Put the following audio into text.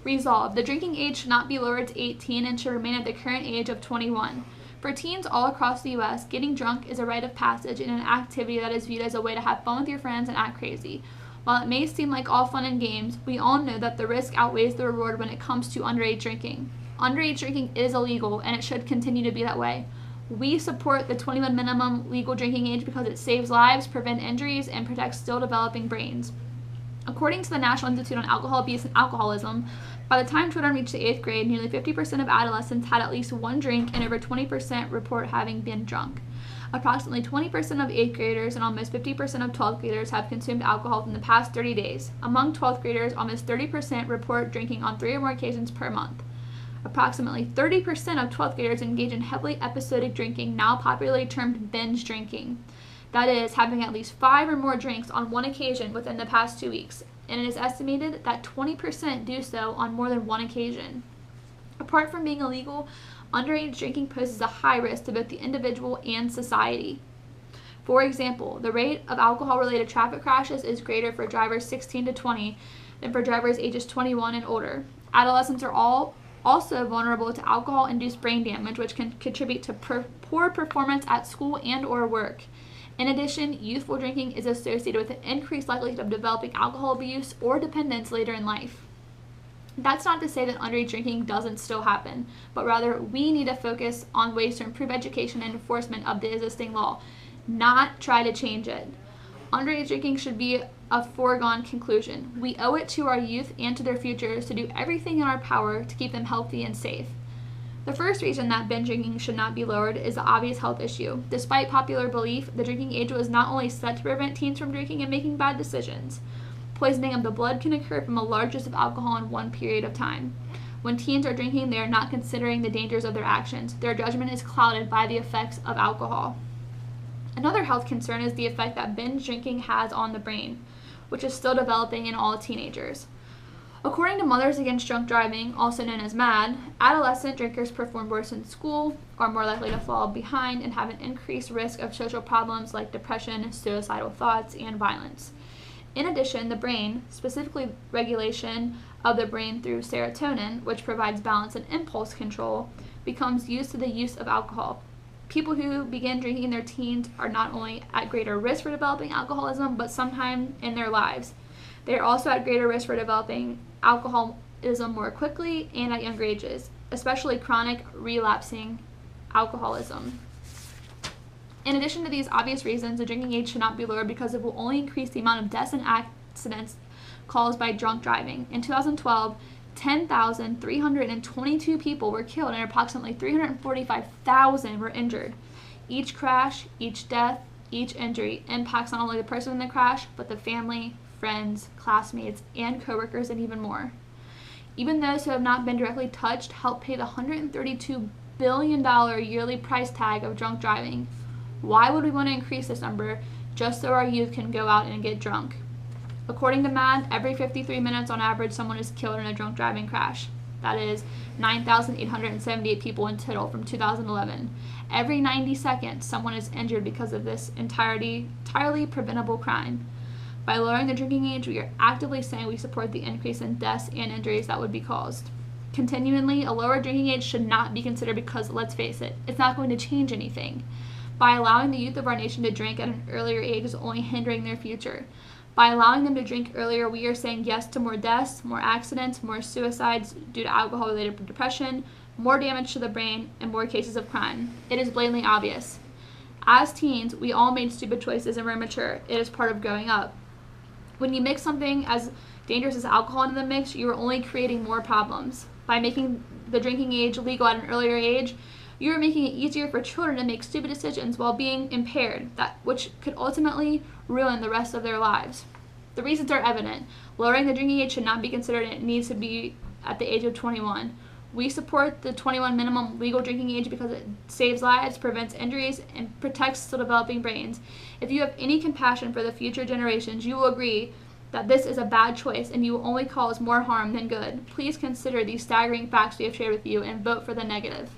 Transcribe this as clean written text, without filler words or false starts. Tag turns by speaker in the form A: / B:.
A: Resolve: the drinking age should not be lowered to 18 and should remain at the current age of 21. For teens all across the U.S., getting drunk is a rite of passage and an activity that is viewed as a way to have fun with your friends and act crazy. While it may seem like all fun and games, we all know that the risk outweighs the reward when it comes to underage drinking. Underage drinking is illegal, and it should continue to be that way. We support the 21 minimum legal drinking age because it saves lives, prevents injuries, and protects still developing brains. According to the National Institute on Alcohol Abuse and Alcoholism, by the time children reach the 8th grade, nearly 50% of adolescents had at least one drink, and over 20% report having been drunk. Approximately 20% of 8th graders and almost 50% of 12th graders have consumed alcohol within the past 30 days. Among 12th graders, almost 30% report drinking on 3 or more occasions per month. Approximately 30% of 12th graders engage in heavily episodic drinking, now popularly termed binge drinking. That is, having at least 5 or more drinks on one occasion within the past 2 weeks, and it is estimated that 20% do so on more than one occasion. Apart from being illegal, underage drinking poses a high risk to both the individual and society. For example, the rate of alcohol-related traffic crashes is greater for drivers 16 to 20 than for drivers ages 21 and older. Adolescents are also vulnerable to alcohol-induced brain damage, which can contribute to poor performance at school and or work. In addition, youthful drinking is associated with an increased likelihood of developing alcohol abuse or dependence later in life. That's not to say that underage drinking doesn't still happen, but rather we need to focus on ways to improve education and enforcement of the existing law, not try to change it. Underage drinking should be a foregone conclusion. We owe it to our youth and to their futures to do everything in our power to keep them healthy and safe. The first reason that binge drinking should not be lowered is the obvious health issue. Despite popular belief, the drinking age was not only set to prevent teens from drinking and making bad decisions. Poisoning of the blood can occur from a large dose of alcohol in one period of time. When teens are drinking, they are not considering the dangers of their actions. Their judgment is clouded by the effects of alcohol. Another health concern is the effect that binge drinking has on the brain, which is still developing in all teenagers. According to Mothers Against Drunk Driving, also known as MADD, adolescent drinkers perform worse in school, are more likely to fall behind, and have an increased risk of social problems like depression, suicidal thoughts, and violence. In addition, the brain, specifically regulation of the brain through serotonin, which provides balance and impulse control, becomes used to the use of alcohol. People who begin drinking in their teens are not only at greater risk for developing alcoholism, but sometime in their lives. They are also at greater risk for developing alcoholism more quickly and at younger ages, especially chronic relapsing alcoholism. In addition to these obvious reasons, the drinking age should not be lowered because it will only increase the amount of deaths and accidents caused by drunk driving. In 2012, 10,322 people were killed and approximately 345,000 were injured. Each crash, each death, each injury impacts not only the person in the crash, but the family, friends, classmates, and coworkers, and even more. Even those who have not been directly touched help pay the $132 billion yearly price tag of drunk driving. Why would we want to increase this number just so our youth can go out and get drunk? According to MADD, every 53 minutes on average, someone is killed in a drunk driving crash. That is 9,878 people in total from 2011. Every 90 seconds, someone is injured because of this entirely preventable crime. By lowering the drinking age, we are actively saying we support the increase in deaths and injuries that would be caused. Continually, a lower drinking age should not be considered because, let's face it, it's not going to change anything. By allowing the youth of our nation to drink at an earlier age is only hindering their future. By allowing them to drink earlier, we are saying yes to more deaths, more accidents, more suicides due to alcohol-related depression, more damage to the brain, and more cases of crime. It is blatantly obvious. As teens, we all made stupid choices and were immature. It is part of growing up. When you mix something as dangerous as alcohol into the mix, you are only creating more problems. By making the drinking age legal at an earlier age, you are making it easier for children to make stupid decisions while being impaired, which could ultimately ruin the rest of their lives. The reasons are evident. Lowering the drinking age should not be considered, and it needs to be at the age of 21. We support the 21 minimum legal drinking age because it saves lives, prevents injuries, and protects still developing brains. If you have any compassion for the future generations, you will agree that this is a bad choice and you will only cause more harm than good. Please consider these staggering facts we have shared with you and vote for the negative.